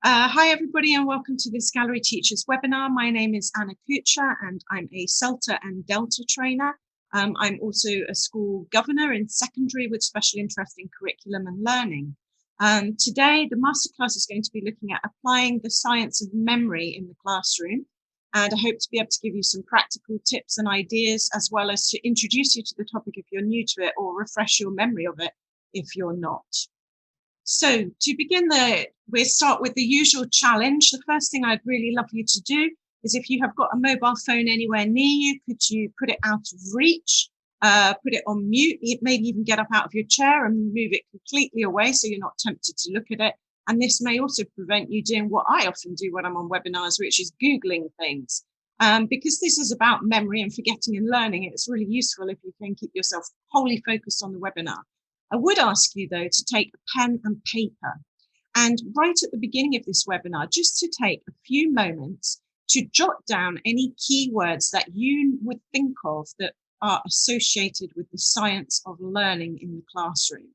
Hi everybody and welcome to this Gallery Teachers webinar. My name is Anna Cuccia and I'm a CELTA and Delta trainer. I'm also a school governor in secondary with special interest in curriculum and learning. Today the Masterclass is going to be looking at applying the science of memory in the classroom, and I hope to be able to give you some practical tips and ideas, as well as to introduce you to the topic if you're new to it, or refresh your memory of it if you're not. So to begin, we'll start with the usual challenge. The first thing I'd really love you to do is, if you have got a mobile phone anywhere near you, could you put it out of reach, put it on mute, maybe even get up out of your chair and move it completely away so you're not tempted to look at it. And this may also prevent you doing what I often do when I'm on webinars, which is Googling things. Because this is about memory and forgetting and learning, it's really useful if you can keep yourself wholly focused on the webinar. I would ask you, though, to take a pen and paper, and right at the beginning of this webinar, just to take a few moments to jot down any keywords that you would think of that are associated with the science of learning in the classroom.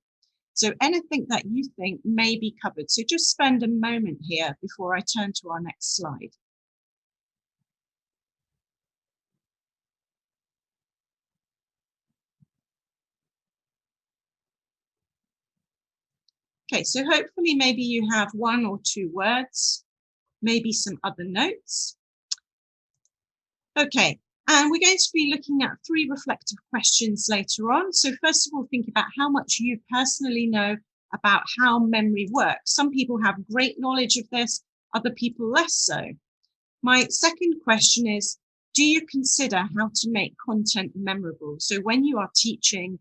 So anything that you think may be covered. So just spend a moment here before I turn to our next slide. Okay, so hopefully maybe you have one or two words, maybe some other notes. Okay, and we're going to be looking at 3 reflective questions later on. So first of all, think about how much you personally know about how memory works. Some people have great knowledge of this, other people less so. My second question is, do you consider how to make content memorable? So when you are teaching,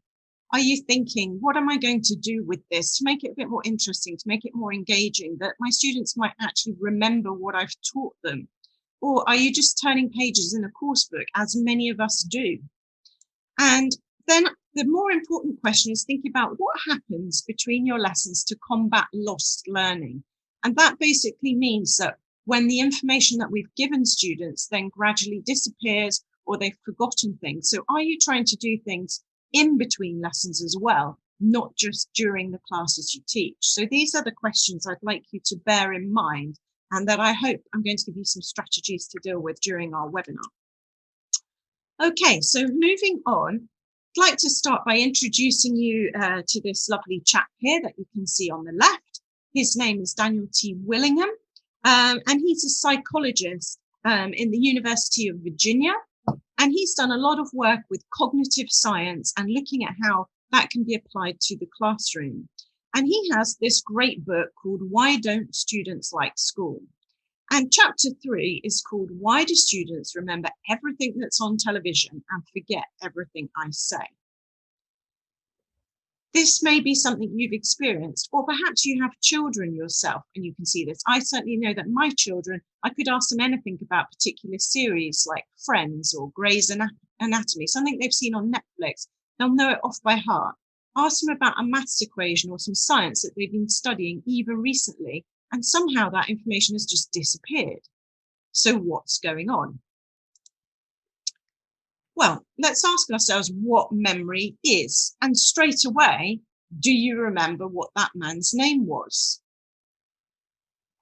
are you thinking, what am I going to do with this to make it a bit more interesting, to make it more engaging, that my students might actually remember what I've taught them? Or are you just turning pages in a course book, as many of us do? And then the more important question is thinking about what happens between your lessons to combat lost learning. And that basically means that when the information that we've given students then gradually disappears, or they've forgotten things. So are you trying to do things in between lessons as well, not just during the classes you teach? So these are the questions I'd like you to bear in mind, and that I hope I'm going to give you some strategies to deal with during our webinar. Okay, so moving on, I'd like to start by introducing you to this lovely chap here that you can see on the left. His name is Daniel T. Willingham, and he's a psychologist in the University of Virginia. And he's done a lot of work with cognitive science and looking at how that can be applied to the classroom. And he has this great book called Why Don't Students Like School? And chapter 3 is called Why Do Students Remember Everything That's on Television and Forget Everything I Say? This may be something you've experienced, or perhaps you have children yourself and you can see this. I certainly know that my children, I could ask them anything about particular series like Friends or Grey's Anatomy, something they've seen on Netflix. They'll know it off by heart. Ask them about a maths equation or some science that they've been studying even recently, and somehow that information has just disappeared. So what's going on? Well, let's ask ourselves what memory is. And straight away, do you remember what that man's name was?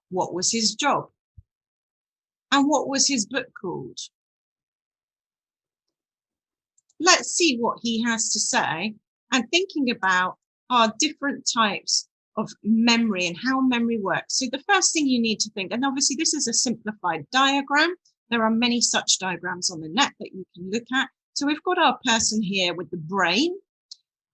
What was his job? And what was his book called? Let's see what he has to say, and thinking about our different types of memory and how memory works. So the first thing you need to think, and obviously this is a simplified diagram. There are many such diagrams on the net that you can look at. So we've got our person here with the brain.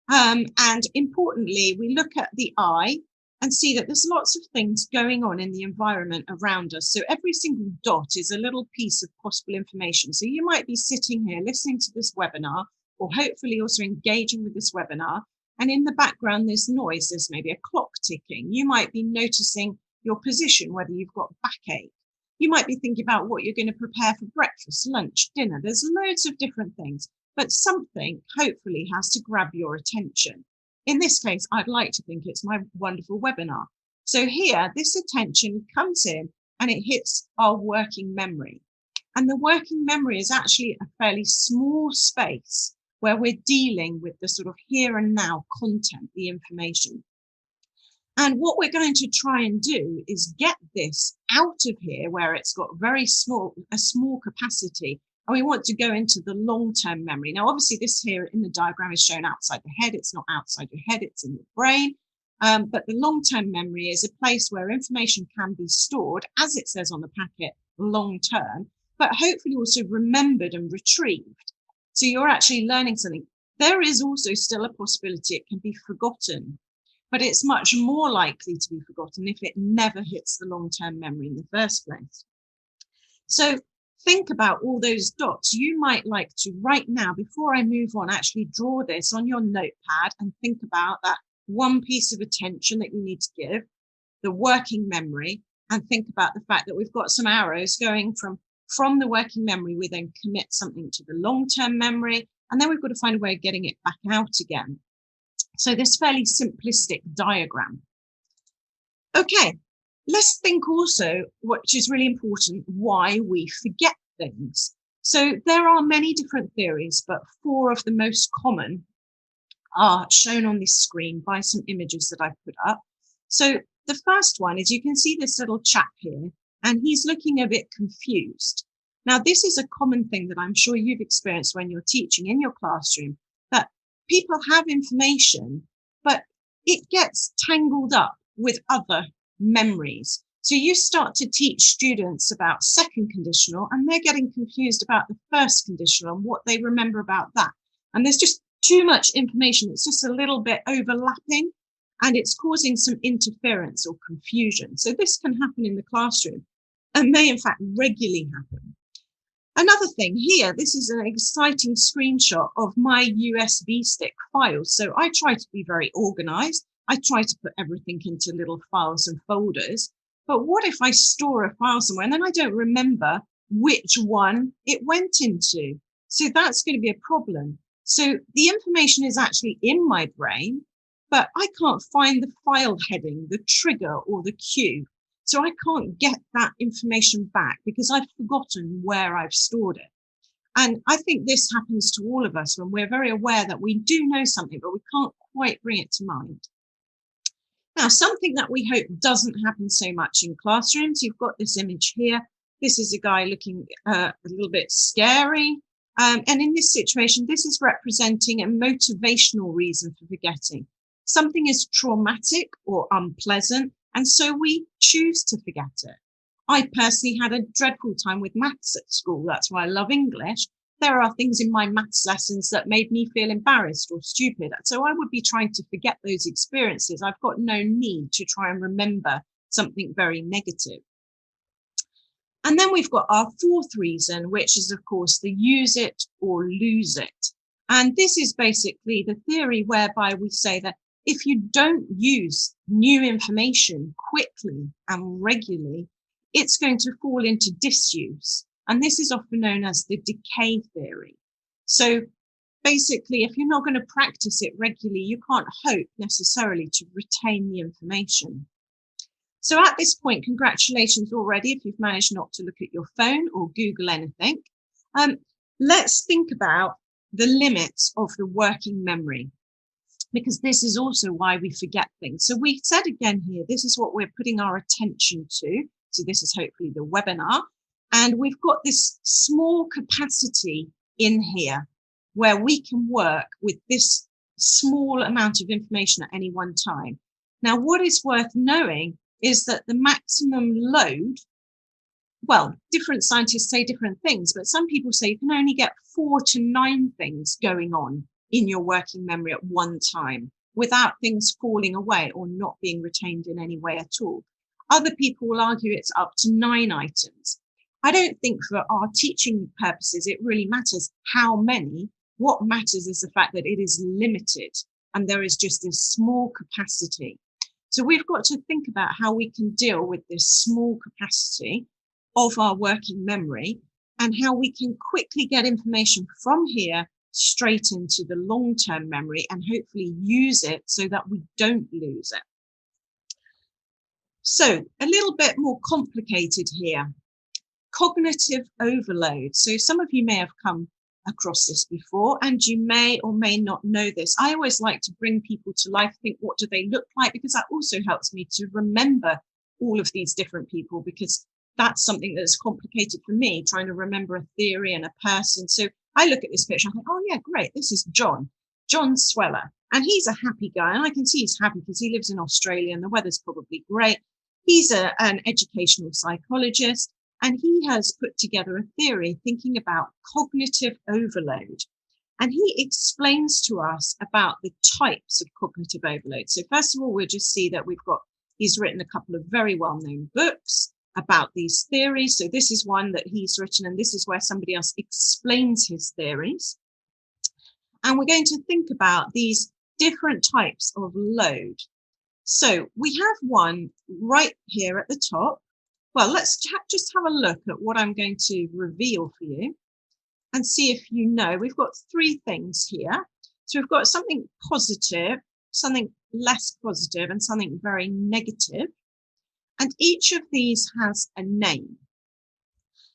And importantly, we look at the eye and see that there's lots of things going on in the environment around us. So every single dot is a little piece of possible information. So you might be sitting here listening to this webinar, or hopefully also engaging with this webinar. And in the background, there's noise. There's maybe a clock ticking. You might be noticing your position, whether you've got backache. You might be thinking about what you're going to prepare for breakfast, lunch, dinner. There's loads of different things, but something hopefully has to grab your attention. In this case, I'd like to think it's my wonderful webinar. So here, this attention comes in and it hits our working memory. And the working memory is actually a fairly small space where we're dealing with the sort of here and now content, the information. And what we're going to try and do is get this out of here where it's got a small capacity. And we want to go into the long-term memory. Now, obviously, this here in the diagram is shown outside the head. It's not outside your head, it's in your brain. But the long-term memory is a place where information can be stored, as it says on the packet, long-term, but hopefully also remembered and retrieved. So you're actually learning something. There is also still a possibility it can be forgotten, but it's much more likely to be forgotten if it never hits the long-term memory in the first place. So think about all those dots. You might like to, right now, before I move on, actually draw this on your notepad and think about that one piece of attention that you need to give, the working memory, and think about the fact that we've got some arrows going from the working memory. We then commit something to the long-term memory, and then we've got to find a way of getting it back out again. So this fairly simplistic diagram. Okay, let's think also, which is really important, why we forget things. So there are many different theories, but 4 of the most common are shown on this screen by some images that I've put up. So the first one is, you can see this little chap here, and he's looking a bit confused. Now, this is a common thing that I'm sure you've experienced when you're teaching in your classroom, that people have information, but it gets tangled up with other memories. So you start to teach students about second conditional, and they're getting confused about the first conditional and what they remember about that. And there's just too much information. It's just a little bit overlapping, and it's causing some interference or confusion. So this can happen in the classroom and may in fact regularly happen. Another thing here, this is an exciting screenshot of my USB stick files. So I try to be very organized. I try to put everything into little files and folders. But what if I store a file somewhere and then I don't remember which one it went into? So that's going to be a problem. So the information is actually in my brain, but I can't find the file heading, the trigger, or the cue. So I can't get that information back because I've forgotten where I've stored it. And I think this happens to all of us when we're very aware that we do know something, but we can't quite bring it to mind. Now, something that we hope doesn't happen so much in classrooms, you've got this image here. This is a guy looking a little bit scary. And in this situation, this is representing a motivational reason for forgetting. Something is traumatic or unpleasant, and so we choose to forget it. I personally had a dreadful time with maths at school. That's why I love English. There are things in my maths lessons that made me feel embarrassed or stupid. So I would be trying to forget those experiences. I've got no need to try and remember something very negative. And then we've got our 4th reason, which is, of course, the use it or lose it. And this is basically the theory whereby we say that if you don't use new information quickly and regularly, it's going to fall into disuse. And this is often known as the decay theory. So basically, if you're not going to practice it regularly, you can't hope necessarily to retain the information. So at this point, congratulations already if you've managed not to look at your phone or Google anything. Let's think about the limits of the working memory, because this is also why we forget things. So we said again here, this is what we're putting our attention to. So this is hopefully the webinar. And we've got this small capacity in here where we can work with this small amount of information at any one time. Now, what is worth knowing is that the maximum load, well, different scientists say different things, but some people say you can only get 4 to 9 things going on in your working memory at one time without things falling away or not being retained in any way at all. Other people will argue it's up to 9 items. I don't think for our teaching purposes it really matters how many. What matters is the fact that it is limited and there is just this small capacity. So we've got to think about how we can deal with this small capacity of our working memory and how we can quickly get information from here straight into the long-term memory and hopefully use it so that we don't lose it. So a little bit more complicated here. Cognitive overload. So some of you may have come across this before, and you may or may not know this. I always like to bring people to life, think, what do they look like? Because that also helps me to remember all of these different people, because that's something that's complicated for me, trying to remember a theory and a person. So I look at this picture, I think, oh yeah, great, this is John Sweller. And he's a happy guy, and I can see he's happy because he lives in Australia and the weather's probably great. He's an educational psychologist, and he has put together a theory thinking about cognitive overload. And he explains to us about the types of cognitive overload. So first of all, we'll just see that he's written a couple of very well-known books about these theories. So this is one that he's written, and this is where somebody else explains his theories. And we're going to think about these different types of load. So we have one right here at the top. Well, let's just have a look at what I'm going to reveal for you and see if you know. We've got three things here. So we've got something positive, something less positive, and something very negative. And each of these has a name.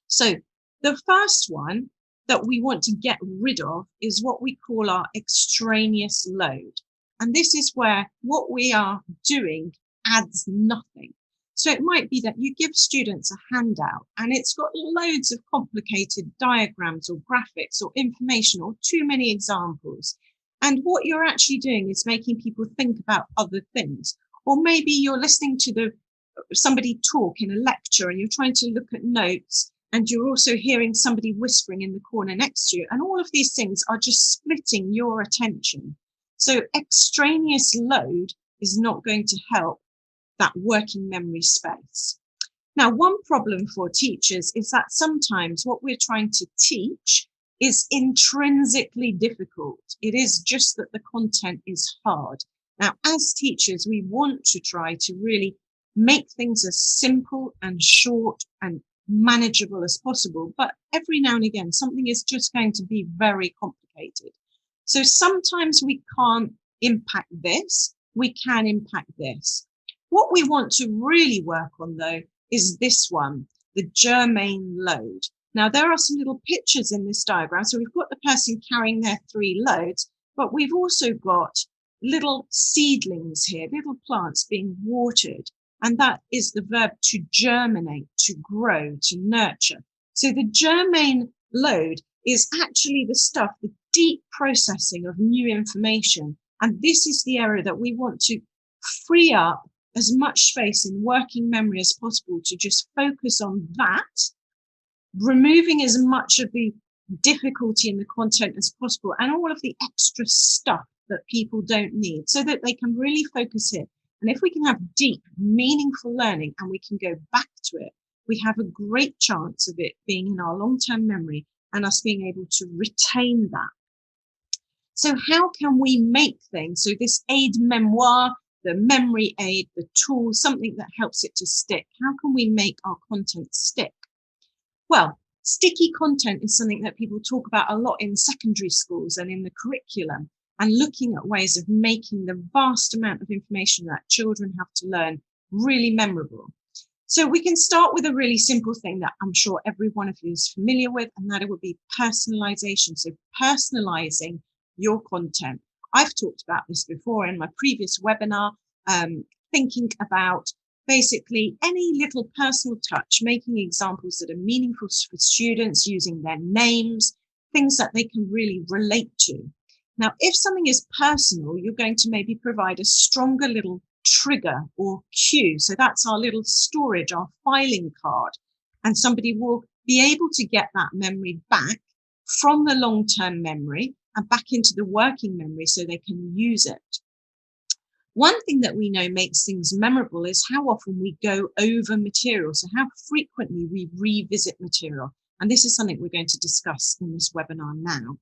So the first one that we want to get rid of is what we call our extraneous load. And this is where what we are doing adds nothing. So it might be that you give students a handout and it's got loads of complicated diagrams or graphics or information or too many examples. And what you're actually doing is making people think about other things. Or maybe you're listening to somebody talk in a lecture and you're trying to look at notes, and you're also hearing somebody whispering in the corner next to you. And all of these things are just splitting your attention. So extraneous load is not going to help that working memory space. Now, one problem for teachers is that sometimes what we're trying to teach is intrinsically difficult. It is just that the content is hard. Now, as teachers, we want to try to really make things as simple and short and manageable as possible, but every now and again something is just going to be very complicated. So sometimes we can't impact this, we can impact this. What we want to really work on though is this one, the germane load. Now there are some little pictures in this diagram. So we've got the person carrying their three loads, but we've also got little seedlings here, little plants being watered. And that is the verb to germinate, to grow, to nurture. So the germane load is actually the stuff, the deep processing of new information. And this is the area that we want to free up as much space in working memory as possible to just focus on that, removing as much of the difficulty in the content as possible and all of the extra stuff that people don't need, so that they can really focus here. And if we can have deep, meaningful learning and we can go back to it, we have a great chance of it being in our long-term memory and us being able to retain that. So how can we make things? So this aide memoire, the memory aid, the tool, something that helps it to stick. How can we make our content stick? Well, sticky content is something that people talk about a lot in secondary schools and in the curriculum, and looking at ways of making the vast amount of information that children have to learn really memorable. So we can start with a really simple thing that I'm sure every one of you is familiar with, and that it would be personalization. So personalizing your content. I've talked about this before in my previous webinar, thinking about basically any little personal touch, making examples that are meaningful for students, using their names, things that they can really relate to. Now, if something is personal, you're going to maybe provide a stronger little trigger or cue. So that's our little storage, our filing card. And somebody will be able to get that memory back from the long-term memory and back into the working memory so they can use it. One thing that we know makes things memorable is how often we go over material. So how frequently we revisit material. And this is something we're going to discuss in this webinar now.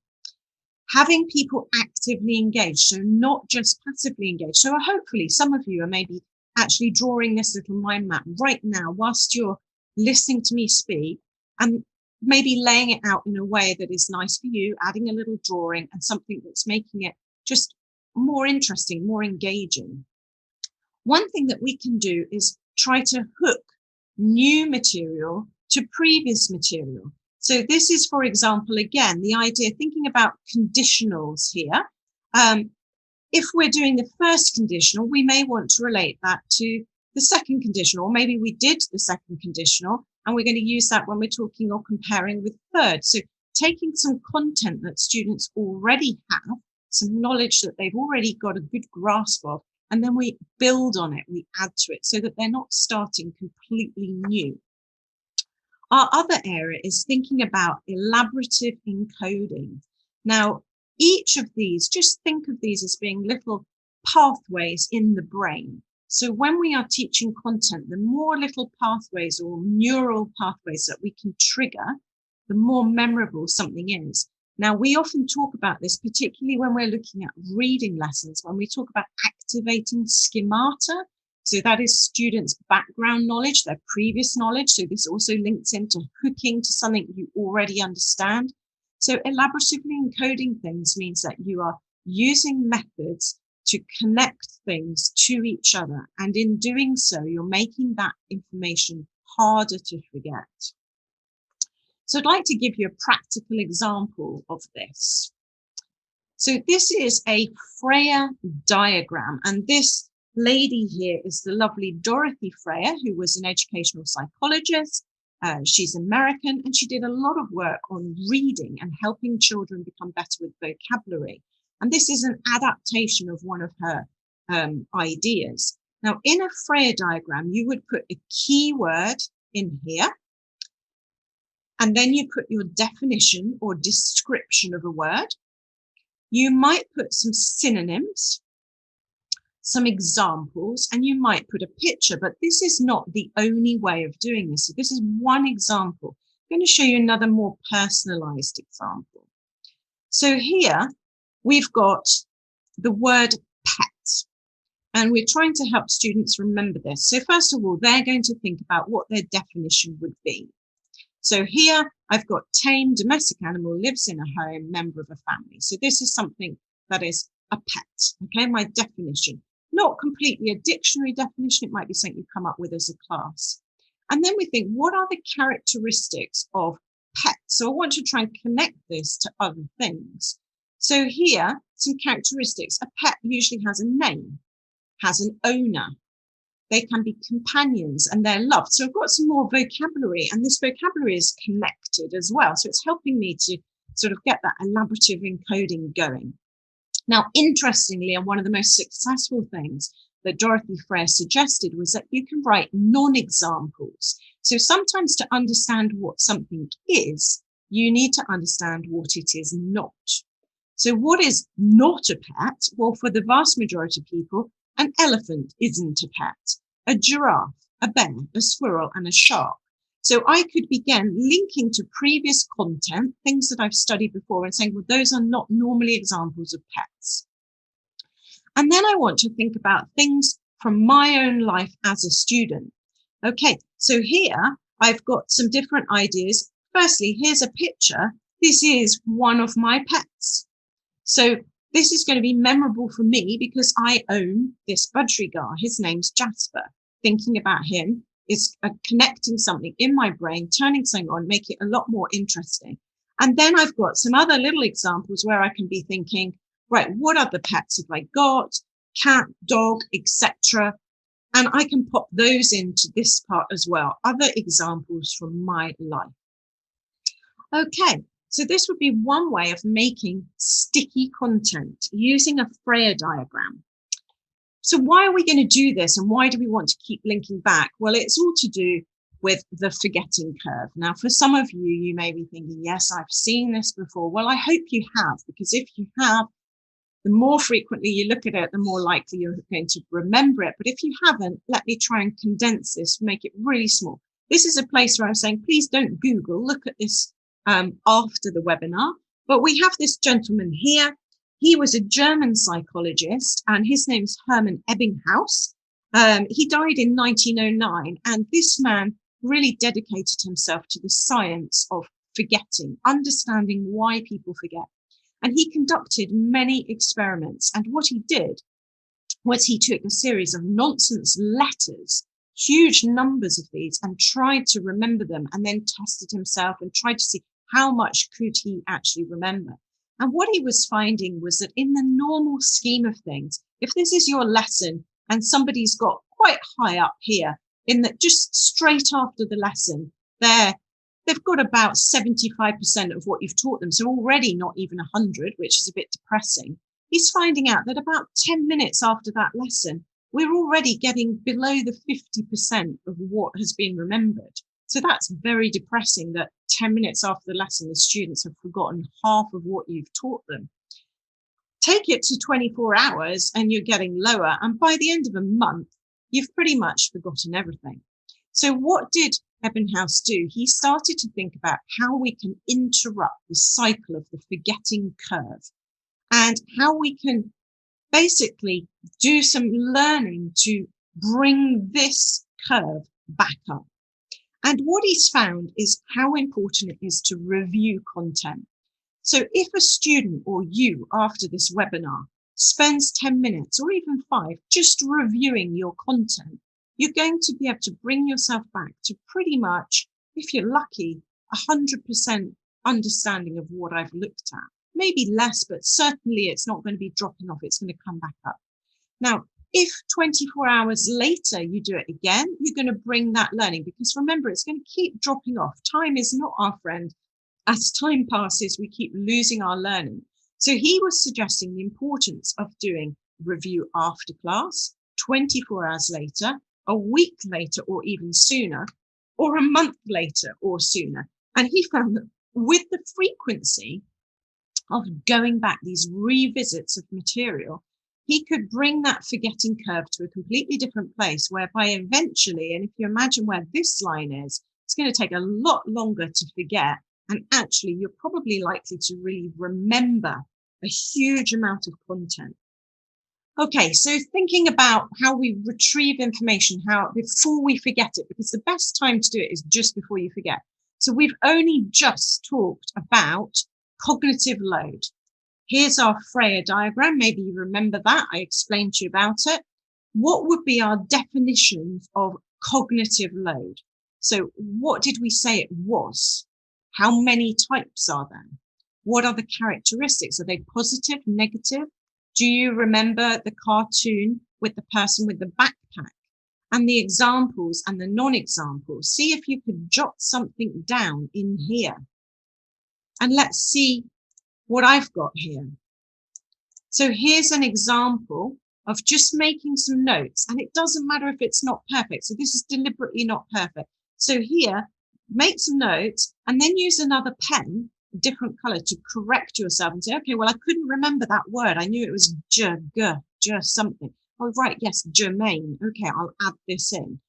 Having people actively engaged, so not just passively engaged. So hopefully some of you are maybe actually drawing this little mind map right now whilst you're listening to me speak, and maybe laying it out in a way that is nice for you, adding a little drawing and something that's making it just more interesting, more engaging. One thing that we can do is try to hook new material to previous material. So this is, for example, again, the idea, thinking about conditionals here. If we're doing the first conditional, we may want to relate that to the second conditional, or maybe we did the second conditional, and we're going to use that when we're talking or comparing with third. So taking some content that students already have, some knowledge that they've already got a good grasp of, and then we build on it, we add to it so that they're not starting completely new. Our other area is thinking about elaborative encoding. Now, each of these, just think of these as being little pathways in the brain. So when we are teaching content, the more little pathways or neural pathways that we can trigger, the more memorable something is. Now, we often talk about this, particularly when we're looking at reading lessons, when we talk about activating schemata. So that is students' background knowledge, their previous knowledge. So this also links into hooking to something you already understand. So elaboratively encoding things means that you are using methods to connect things to each other. And in doing so, you're making that information harder to forget. So I'd like to give you a practical example of this. So this is a Freya diagram, and this lady here is the lovely Dorothy Freya, who was an educational psychologist. She's American, and she did a lot of work on reading and helping children become better with vocabulary. And this is an adaptation of one of her ideas. Now, in a Freya diagram, you would put a keyword in here, and then you put your definition or description of a word. You might put some synonyms, some examples, and you might put a picture, but this is not the only way of doing this. So this is one example. I'm going to show you another more personalized example. So here we've got the word pet, and we're trying to help students remember this. So first of all, they're going to think about what their definition would be. So here I've got tame, domestic animal, lives in a home, member of a family. So this is something that is a pet, okay, my definition. Not completely a dictionary definition, it might be something you come up with as a class. And then we think, what are the characteristics of pets? So I want to try and connect this to other things. So here, some characteristics. A pet usually has a name, has an owner. They can be companions and they're loved. So I've got some more vocabulary, and this vocabulary is connected as well. So it's helping me to sort of get that elaborative encoding going. Now, interestingly, and one of the most successful things that Dorothy Freya suggested was that you can write non-examples. So sometimes to understand what something is, you need to understand what it is not. So what is not a pet? Well, for the vast majority of people, an elephant isn't a pet, a giraffe, a bear, a squirrel, and a shark. So I could begin linking to previous content, things that I've studied before, and saying, well, those are not normally examples of pets. And then I want to think about things from my own life as a student. Okay, so here I've got some different ideas. Firstly, here's a picture. This is one of my pets. So this is going to be memorable for me because I own this budgerigar. His name's Jasper. Thinking about him is connecting something in my brain, turning something on, make it a lot more interesting. And then I've got some other little examples where I can be thinking, right, what other pets have I got? Cat, dog, etc. And I can pop those into this part as well. Other examples from my life. Okay. So this would be one way of making sticky content using a Freya diagram. So why are we going to do this, and why do we want to keep linking back? Well, it's all to do with the forgetting curve. Now, for some of you, you may be thinking, yes, I've seen this before. Well, I hope you have, because if you have, the more frequently you look at it, the more likely you're going to remember it. But if you haven't, let me try and condense this, make it really small. This is a place where I'm saying, please don't Google, look at this after the webinar. But we have this gentleman here. He was a German psychologist, and his name's Hermann Ebbinghaus. He died in 1909, and this man really dedicated himself to the science of forgetting, understanding why people forget. And he conducted many experiments. And what he did was he took a series of nonsense letters, huge numbers of these, and tried to remember them, and then tested himself and tried to see how much could he actually remember? And what he was finding was that in the normal scheme of things, if this is your lesson and somebody's got quite high up here, in that just straight after the lesson, they've got about 75% of what you've taught them. So already not even 100, which is a bit depressing. He's finding out that about 10 minutes after that lesson, we're already getting below the 50% of what has been remembered. So that's very depressing that 10 minutes after the lesson, the students have forgotten half of what you've taught them. Take it to 24 hours and you're getting lower. And by the end of a month, you've pretty much forgotten everything. So what did Ebbinghaus do? He started to think about how we can interrupt the cycle of the forgetting curve and how we can basically do some learning to bring this curve back up. And what he's found is how important it is to review content. So if a student or you after this webinar spends 10 minutes or even 5 just reviewing your content, you're going to be able to bring yourself back to pretty much, if you're lucky, 100% understanding of what I've looked at. Maybe less, but certainly it's not going to be dropping off. It's going to come back up. Now, if 24 hours later you do it again, you're going to bring that learning, because remember, it's going to keep dropping off. Time is not our friend. As time passes, we keep losing our learning. So he was suggesting the importance of doing review after class, 24 hours later, a week later, or even sooner, or a month later or sooner. And he found that with the frequency of going back, these revisits of material, he could bring that forgetting curve to a completely different place, whereby eventually, and if you imagine where this line is, it's going to take a lot longer to forget. And actually, you're probably likely to really remember a huge amount of content. Okay, so thinking about how we retrieve information, how before we forget it, because the best time to do it is just before you forget. So we've only just talked about cognitive load. Here's our Freya diagram. Maybe you remember that. I explained to you about it. What would be our definitions of cognitive load? So what did we say it was? How many types are there? What are the characteristics? Are they positive, negative? Do you remember the cartoon with the person with the backpack and the examples and the non-examples? See if you could jot something down in here. And let's see what I've got here. So here's an example of just making some notes, and it doesn't matter if it's not perfect. So this is deliberately not perfect. So here, make some notes and then use another pen, a different color, to correct yourself and say, okay, well, I couldn't remember that word. I knew it was just something. Oh, right. Yes. Germain. Okay. I'll add this in.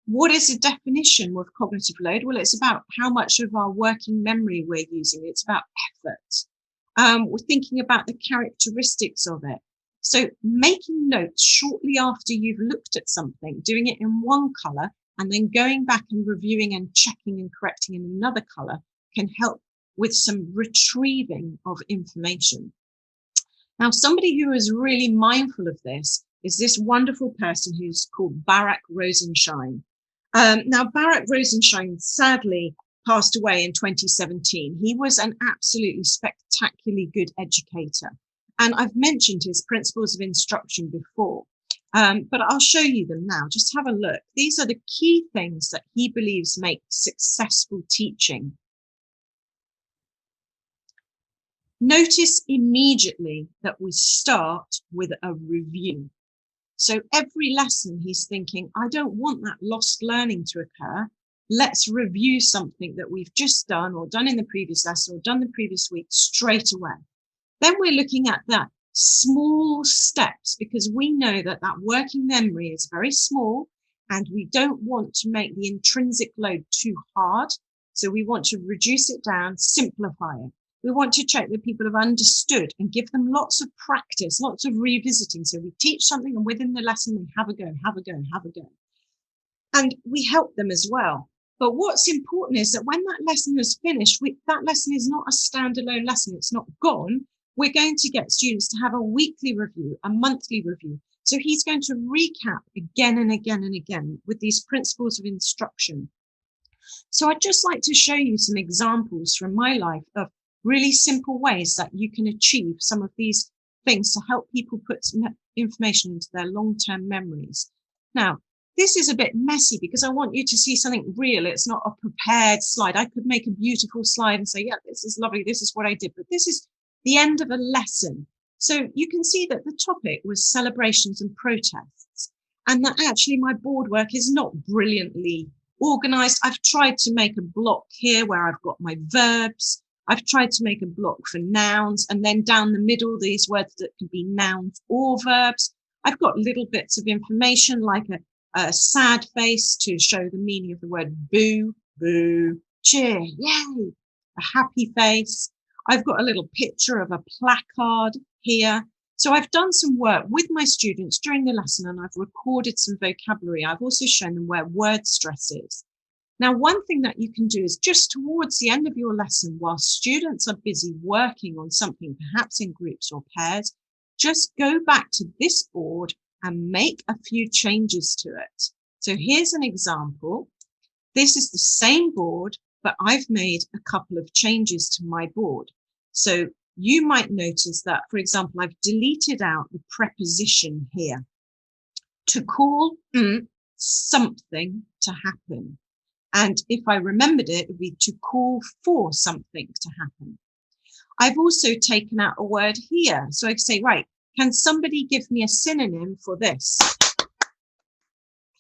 What is the definition of cognitive load? Well, it's about how much of our working memory we're using. It's about effort. We're thinking about the characteristics of it. So making notes shortly after you've looked at something, doing it in one color, and then going back and reviewing and checking and correcting in another color can help with some retrieving of information. Now, somebody who is really mindful of this is this wonderful person who's called Barak Rosenshine. Now, Barak Rosenshine sadly passed away in 2017. He was an absolutely spectacularly good educator. And I've mentioned his principles of instruction before, but I'll show you them now. Just have a look. These are the key things that he believes make successful teaching. Notice immediately that we start with a review. So every lesson he's thinking, I don't want that lost learning to occur. Let's review something that we've just done or done in the previous lesson or done the previous week straight away. Then we're looking at that small steps, because we know that that working memory is very small and we don't want to make the intrinsic load too hard. So we want to reduce it down, simplify it. We want to check that people have understood and give them lots of practice, lots of revisiting. So we teach something and within the lesson, they have a go, have a go, have a go. And we help them as well. But what's important is that when that lesson is finished, that lesson is not a standalone lesson. It's not gone. We're going to get students to have a weekly review, a monthly review. So he's going to recap again and again and again with these principles of instruction. So I'd just like to show you some examples from my life of really simple ways that you can achieve some of these things to help people put some information into their long-term memories. Now, this is a bit messy because I want you to see something real. It's not a prepared slide. I could make a beautiful slide and say, yeah, this is lovely. This is what I did. But this is the end of a lesson. So you can see that the topic was celebrations and protests, and that actually my board work is not brilliantly organized. I've tried to make a block here where I've got my verbs. I've tried to make a block for nouns, and then down the middle, these words that can be nouns or verbs. I've got little bits of information like a sad face to show the meaning of the word boo, boo, cheer, yay, a happy face. I've got a little picture of a placard here. So I've done some work with my students during the lesson, and I've recorded some vocabulary. I've also shown them where word stress is. Now, one thing that you can do is just towards the end of your lesson, while students are busy working on something, perhaps in groups or pairs, just go back to this board and make a few changes to it. So here's an example. This is the same board, but I've made a couple of changes to my board. So you might notice that, for example, I've deleted out the preposition here. To call something to happen. And if I remembered it, it would be to call for something to happen. I've also taken out a word here. So I say, right, can somebody give me a synonym for this?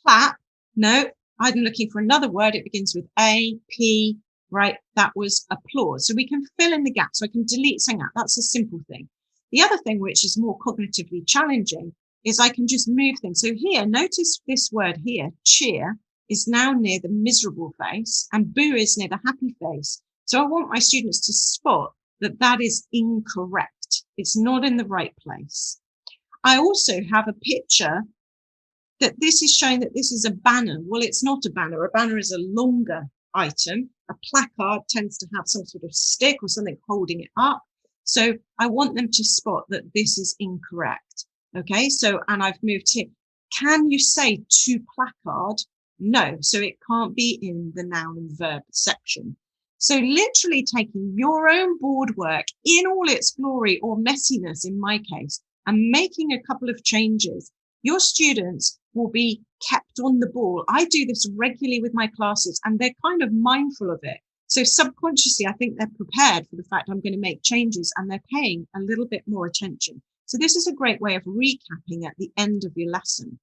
Clap. No, I'm looking for another word. It begins with A, P, right? That was applause. So we can fill in the gaps. So I can delete something out. That's a simple thing. The other thing, which is more cognitively challenging, is I can just move things. So here, notice this word here, cheer, is now near the miserable face, and boo is near the happy face. So I want my students to spot that that is incorrect. It's not in the right place. I also have a picture that this is showing that this is a banner. Well, it's not a banner. A banner is a longer item. A placard tends to have some sort of stick or something holding it up. So I want them to spot that this is incorrect. Okay, so, and I've moved here. Can you say to placard? No, so it can't be in the noun and verb section. So literally taking your own board work in all its glory or messiness in my case, and making a couple of changes, your students will be kept on the ball. I do this regularly with my classes, and they're kind of mindful of it. So subconsciously, I think they're prepared for the fact I'm going to make changes, and they're paying a little bit more attention. So this is a great way of recapping at the end of your lesson.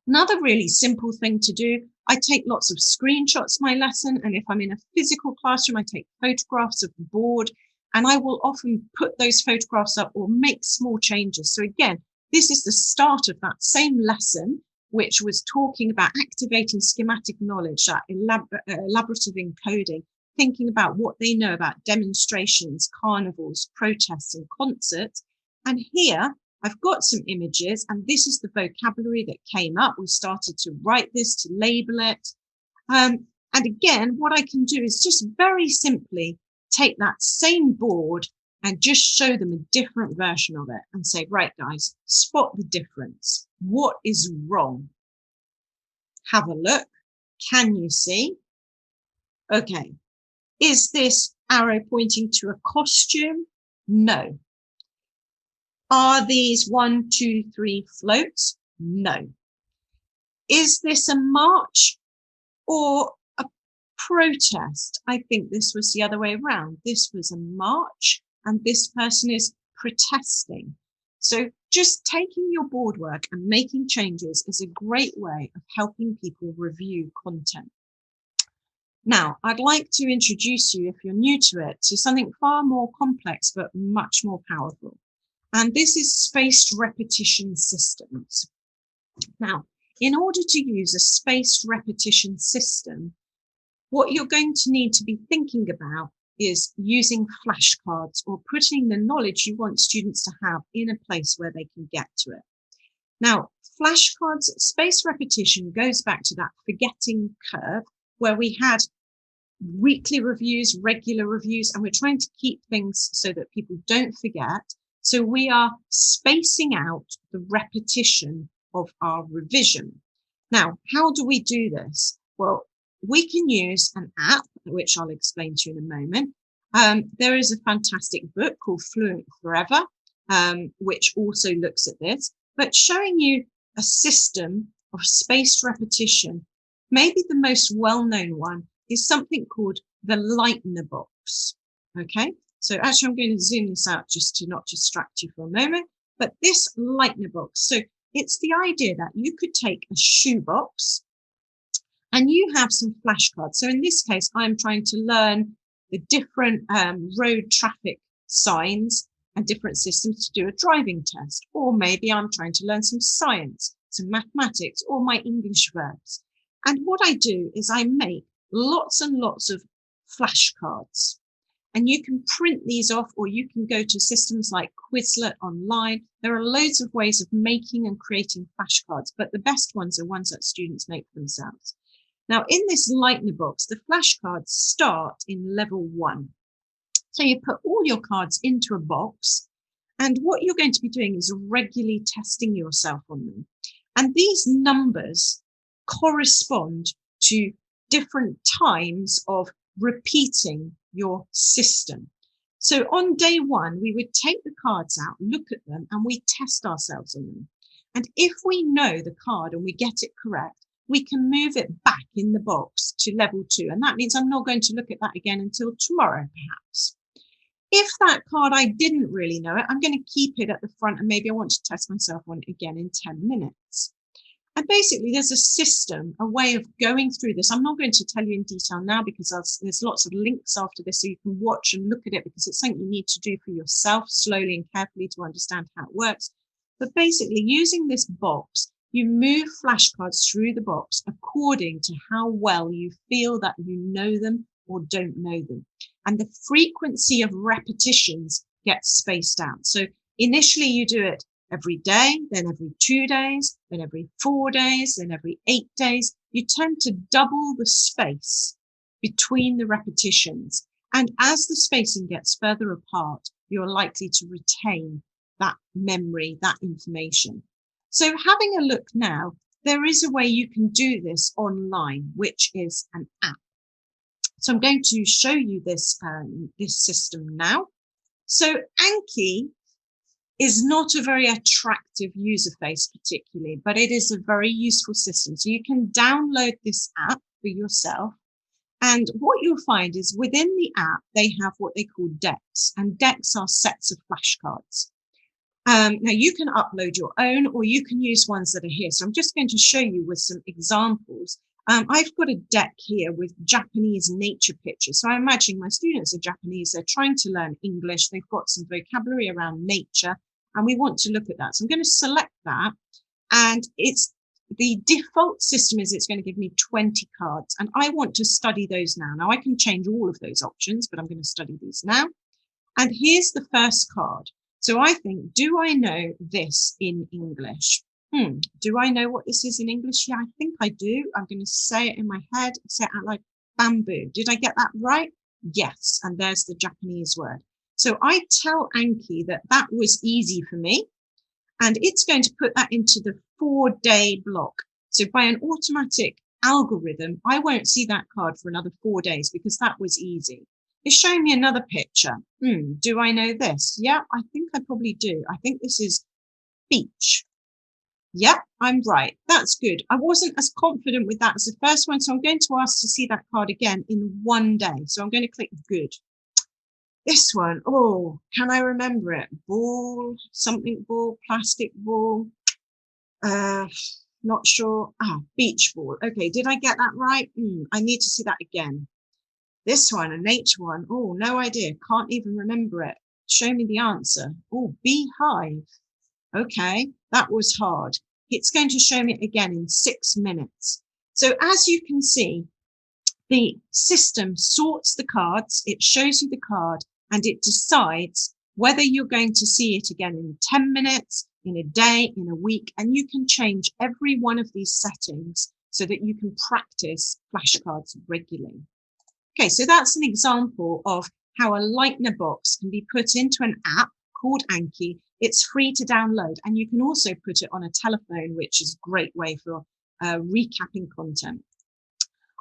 Another really simple thing to do, I take lots of screenshots of my lesson, and if I'm in a physical classroom, I take photographs of the board, and I will often put those photographs up or make small changes. So again, this is the start of that same lesson, which was talking about activating schematic knowledge, that elaborative encoding, thinking about what they know about demonstrations, carnivals, protests, and concerts. And here, I've got some images, and this is the vocabulary that came up. We started to write this, to label it. And again, what I can do is just very simply take that same board and just show them a different version of it and say, right, guys, spot the difference. What is wrong? Have a look. Can you see? Okay. Is this arrow pointing to a costume? No. Are these 1, 2, 3 floats? No. Is this a march or a protest? I think this was the other way around. This was a march, and this person is protesting. So just taking your board work and making changes is a great way of helping people review content. Now, I'd like to introduce you, if you're new to it, to something far more complex, but much more powerful. And this is spaced repetition systems. Now, in order to use a spaced repetition system, what you're going to need to be thinking about is using flashcards or putting the knowledge you want students to have in a place where they can get to it. Now, flashcards, spaced repetition goes back to that forgetting curve where we had weekly reviews, regular reviews, and we're trying to keep things so that people don't forget. So we are spacing out the repetition of our revision. Now, how do we do this? Well, we can use an app, which I'll explain to you in a moment. There is a fantastic book called Fluent Forever, which also looks at this, but showing you a system of spaced repetition. Maybe the most well-known one is something called the Lightner box. Okay, so actually I'm going to zoom this out just to not distract you for a moment, but this Lightner box, so it's the idea that you could take a shoebox and you have some flashcards. So in this case, I'm trying to learn the different road traffic signs and different systems to do a driving test. Or maybe I'm trying to learn some science, some mathematics, or my English verbs. And what I do is I make lots and lots of flashcards. And you can print these off, or you can go to systems like Quizlet online. There are loads of ways of making and creating flashcards, but the best ones are ones that students make themselves. Now, in this Lightner box, the flashcards start in level 1. So you put all your cards into a box, and what you're going to be doing is regularly testing yourself on them. And these numbers correspond to different times of repeating your system. So on day 1, we would take the cards out, look at them, and we test ourselves on them. And if we know the card and we get it correct, we can move it back in the box to level 2. And that means I'm not going to look at that again until tomorrow, perhaps. If that card, I didn't really know it, I'm going to keep it at the front, and maybe I want to test myself on it again in 10 minutes. And basically, there's a system, a way of going through this. I'm not going to tell you in detail now because there's lots of links after this so you can watch and look at it, because it's something you need to do for yourself slowly and carefully to understand how it works. But basically, using this box, you move flashcards through the box according to how well you feel that you know them or don't know them. And the frequency of repetitions gets spaced out. So initially you do it every day, then every 2 days, then every 4 days, then every 8 days. You tend to double the space between the repetitions. And as the spacing gets further apart, you're likely to retain that memory, that information. So having a look now, there is a way you can do this online, which is an app. So I'm going to show you this, this system now. So Anki is not a very attractive user face particularly, but it is a very useful system. So you can download this app for yourself. And what you'll find is within the app, they have what they call decks, and decks are sets of flashcards. Now you can upload your own, or you can use ones that are here. So I'm just going to show you with some examples. I've got a deck here with Japanese nature pictures. So I imagine my students are Japanese. They're trying to learn English. They've got some vocabulary around nature, and we want to look at that. So I'm going to select that, and it's the default system is it's going to give me 20 cards, and I want to study those now. Now I can change all of those options, but I'm going to study these now. And here's the first card. So I think, do I know this in English? Do I know what this is in English? Yeah, I think I do. I'm going to say it in my head, say it out like bamboo. Did I get that right? Yes. And there's the Japanese word. So I tell Anki that that was easy for me, and it's going to put that into the 4-day block. So by an automatic algorithm, I won't see that card for another 4 days because that was easy. It's showing me another picture. Do I know this? Yeah, I think I probably do. I think this is beach. Yep, I'm right. That's good. I wasn't as confident with that as the first one, so I'm going to ask to see that card again in 1 day. So I'm going to click good. This one, oh, can I remember it? Ball, something ball, plastic ball. Not sure. Beach ball. Okay, did I get that right? I need to see that again. This one, a nature one. Oh, no idea. Can't even remember it. Show me the answer. Oh, beehive. Okay, that was hard. It's going to show me again in 6 minutes. So as you can see, the system sorts the cards, it shows you the card, and it decides whether you're going to see it again in 10 minutes, in a day, in a week, and you can change every one of these settings so that you can practice flashcards regularly. Okay, so that's an example of how a Lightner box can be put into an app called Anki. It's free to download, and you can also put it on a telephone, which is a great way for recapping content.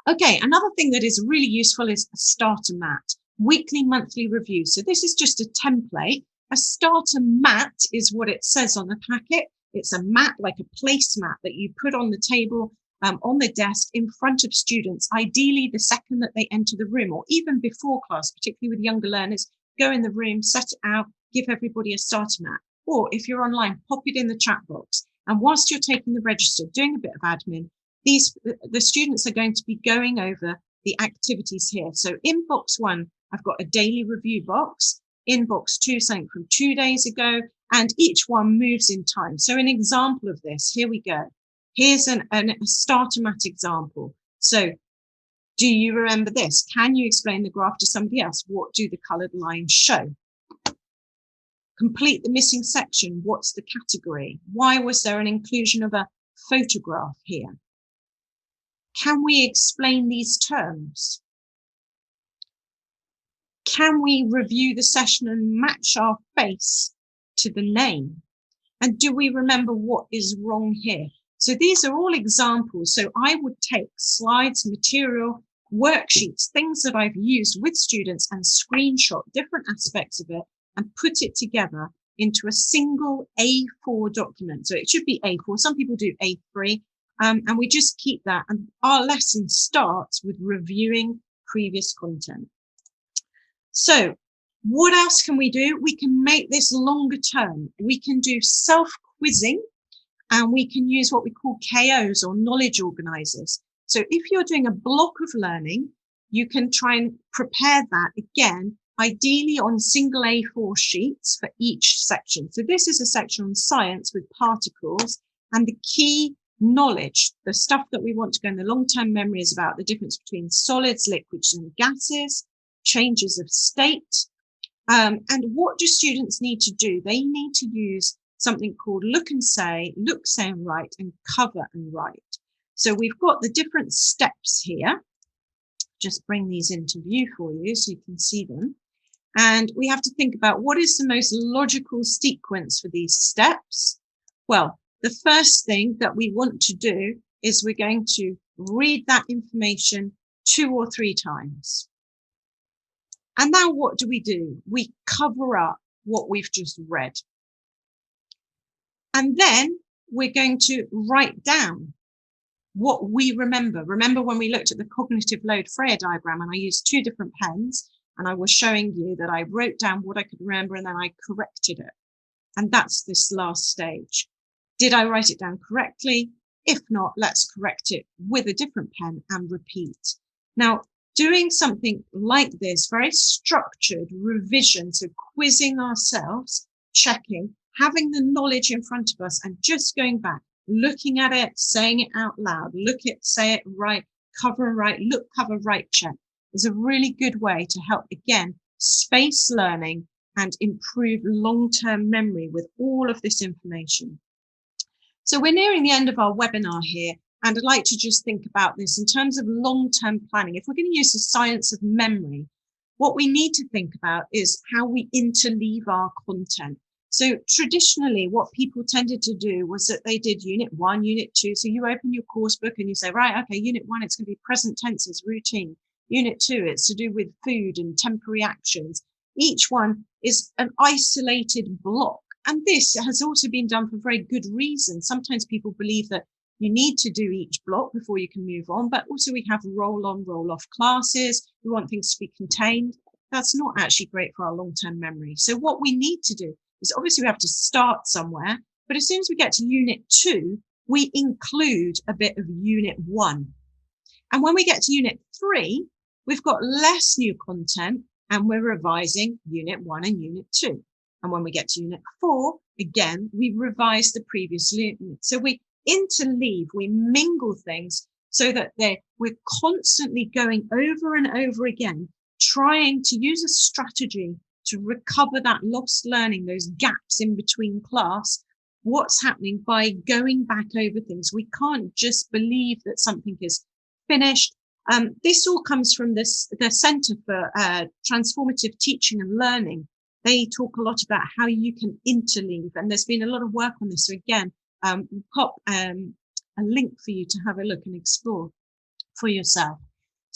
Okay, another thing that is really useful is a starter mat, weekly, monthly review. So this is just a template. A starter mat is what it says on the packet. It's a mat, like a placemat that you put on the table, on the desk in front of students, ideally the second that they enter the room or even before class, particularly with younger learners. Go in the room, set it out, give everybody a starter mat. Or if you're online, pop it in the chat box. And whilst you're taking the register, doing a bit of admin, the students are going to be going over the activities here. So in box 1, I've got a daily review box. In box 2, something from 2 days ago, and each one moves in time. So an example of this, here we go. Here's a starter mat example. So do you remember this? Can you explain the graph to somebody else? What do the colored lines show? Complete the missing section. What's the category? Why was there an inclusion of a photograph here? Can we explain these terms? Can we review the session and match our face to the name? And do we remember what is wrong here? So these are all examples. So I would take slides, material, worksheets, things that I've used with students and screenshot different aspects of it and put it together into a single A4 document. So it should be A4. Some people do A3. And we just keep that. And our lesson starts with reviewing previous content. So what else can we do? We can make this longer term. We can do self-quizzing and we can use what we call KOs or knowledge organizers. So if you're doing a block of learning, you can try and prepare that again, ideally on single A4 sheets for each section. So this is a section on science with particles and the key knowledge, the stuff that we want to go in the long-term memory is about the difference between solids, liquids and gases, changes of state. And what do students need to do? They need to use something called look, say, and write, and cover and write. So we've got the different steps here. Just bring these into view for you so you can see them. And we have to think about what is the most logical sequence for these steps. Well, the first thing that we want to do is we're going to read that information 2 or 3 times. And now what do? We cover up what we've just read. And then we're going to write down what we remember. Remember when we looked at the cognitive load Freya diagram and I used 2 different pens and I was showing you that I wrote down what I could remember and then I corrected it. And that's this last stage. Did I write it down correctly? If not, let's correct it with a different pen and repeat. Now, doing something like this, very structured revision, so quizzing ourselves, checking, having the knowledge in front of us and just going back, looking at it, saying it out loud, say it right, cover and write, look, cover, write, check is a really good way to help, again, space learning and improve long-term memory with all of this information. So we're nearing the end of our webinar here. And I'd like to just think about this in terms of long-term planning. If we're going to use the science of memory, what we need to think about is how we interleave our content. So traditionally, what people tended to do was that they did unit 1, unit 2. So you open your course book and you say, right, okay, unit 1, it's going to be present tenses, routine. Unit 2, it's to do with food and temporary actions. Each one is an isolated block. And this has also been done for very good reason. Sometimes people believe that you need to do each block before you can move on, but also we have roll-on, roll-off classes. We want things to be contained. That's not actually great for our long-term memory. So what we need to do is obviously we have to start somewhere, but as soon as we get to unit 2, we include a bit of unit 1. And when we get to unit 3, we've got less new content and we're revising unit 1 and unit 2. And when we get to unit 4, again, we revise the previous unit. So we interleave, we mingle things so that we're constantly going over and over again, trying to use a strategy to recover that lost learning, those gaps in between class. What's happening by going back over things? We can't just believe that something is finished. This all comes from the Centre for Transformative Teaching and Learning. They talk a lot about how you can interleave, and there's been a lot of work on this. So again, we'll pop a link for you to have a look and explore for yourself.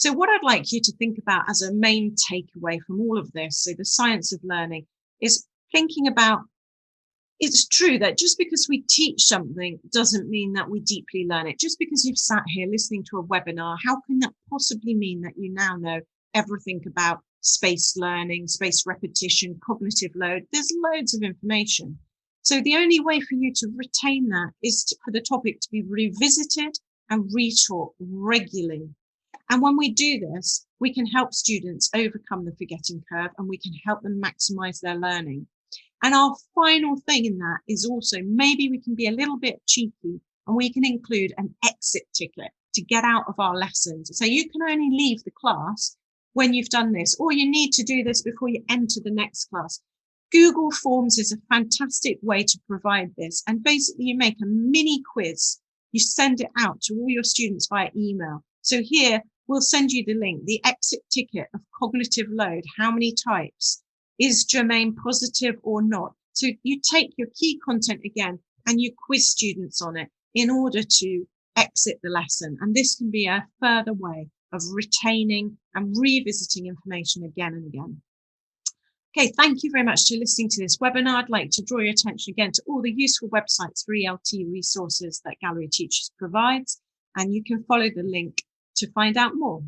So what I'd like you to think about as a main takeaway from all of this, so the science of learning, is thinking about, it's true that just because we teach something doesn't mean that we deeply learn it. Just because you've sat here listening to a webinar, how can that possibly mean that you now know everything about spaced learning, spaced repetition, cognitive load? There's loads of information. So the only way for you to retain that is for the topic to be revisited and retaught regularly. And when we do this, we can help students overcome the forgetting curve, and we can help them maximize their learning. And our final thing in that is also, maybe we can be a little bit cheeky and we can include an exit ticket to get out of our lessons. So you can only leave the class when you've done this, or you need to do this before you enter the next class. Google Forms is a fantastic way to provide this. And basically you make a mini quiz. You send it out to all your students via email. So here we'll send you the link, the exit ticket of cognitive load. How many types? Is germane positive or not? So you take your key content again and you quiz students on it in order to exit the lesson. And this can be a further way of retaining and revisiting information again and again. Okay, thank you very much for listening to this webinar. I'd like to draw your attention again to all the useful websites for ELT resources that Gallery Teachers provides, and you can follow the link to find out more.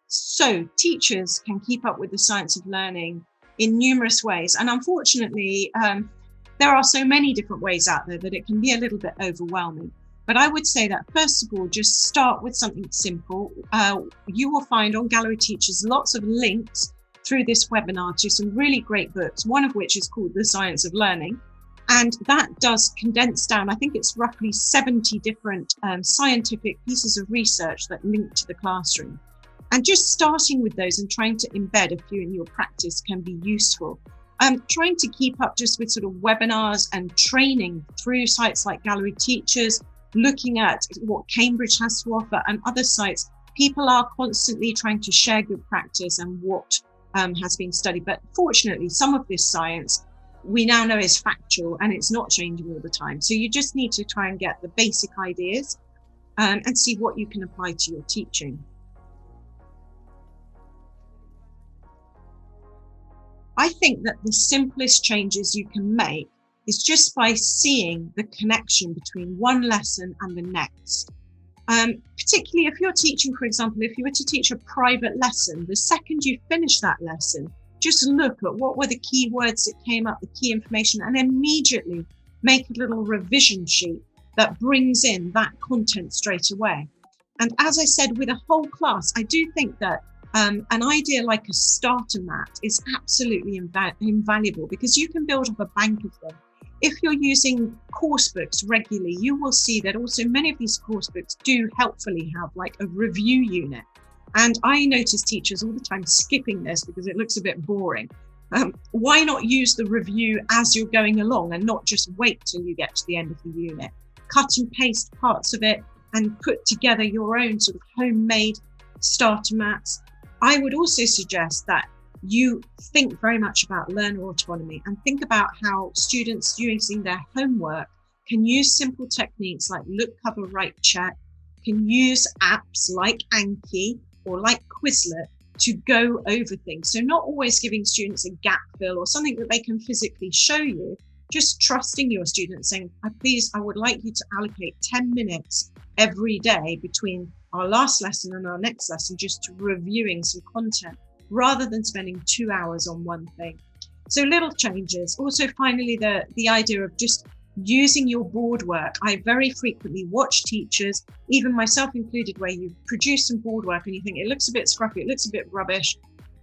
So teachers can keep up with the science of learning in numerous ways. And unfortunately, there are so many different ways out there that it can be a little bit overwhelming. But I would say that first of all, just start with something simple. You will find on Gallery Teachers lots of links through this webinar to some really great books, one of which is called The Science of Learning. And that does condense down, I think it's roughly 70 different scientific pieces of research that link to the classroom. And just starting with those and trying to embed a few in your practice can be useful. Trying to keep up just with sort of webinars and training through sites like Gallery Teachers, looking at what Cambridge has to offer and other sites. People are constantly trying to share good practice and what has been studied. But fortunately, some of this science we now know is factual and it's not changing all the time. So you just need to try and get the basic ideas and see what you can apply to your teaching. I think that the simplest changes you can make is just by seeing the connection between one lesson and the next. Particularly if you're teaching, for example, if you were to teach a private lesson, the second you finish that lesson, just look at what were the key words that came up, the key information, and immediately make a little revision sheet that brings in that content straight away. And as I said, with a whole class, I do think that an idea like a starter mat is absolutely invaluable because you can build up a bank of them. If you're using course books regularly, you will see that also many of these course books do helpfully have like a review unit. And I notice teachers all the time skipping this because it looks a bit boring. Why not use the review as you're going along and not just wait till you get to the end of the unit? Cut and paste parts of it and put together your own sort of homemade starter mats. I would also suggest that you think very much about learner autonomy and think about how students using their homework can use simple techniques like look, cover, write, check, can use apps like Anki or like Quizlet to go over things. So not always giving students a gap fill or something that they can physically show you, just trusting your students saying, please, I would like you to allocate 10 minutes every day between our last lesson and our next lesson, just to reviewing some content rather than spending 2 hours on one thing. So little changes. Also, finally, the idea of just using your board work. I very frequently watch teachers, even myself included, where you produce some board work and you think it looks a bit scruffy, it looks a bit rubbish.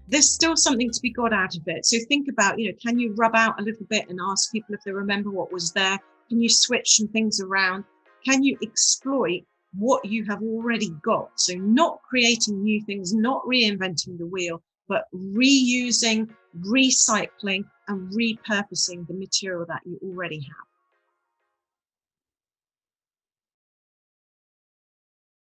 There's still something to be got out of it. So think about, can you rub out a little bit and ask people if they remember what was there? Can you switch some things around? Can you exploit what you have already got? So not creating new things, not reinventing the wheel, but reusing, recycling, and repurposing the material that you already have.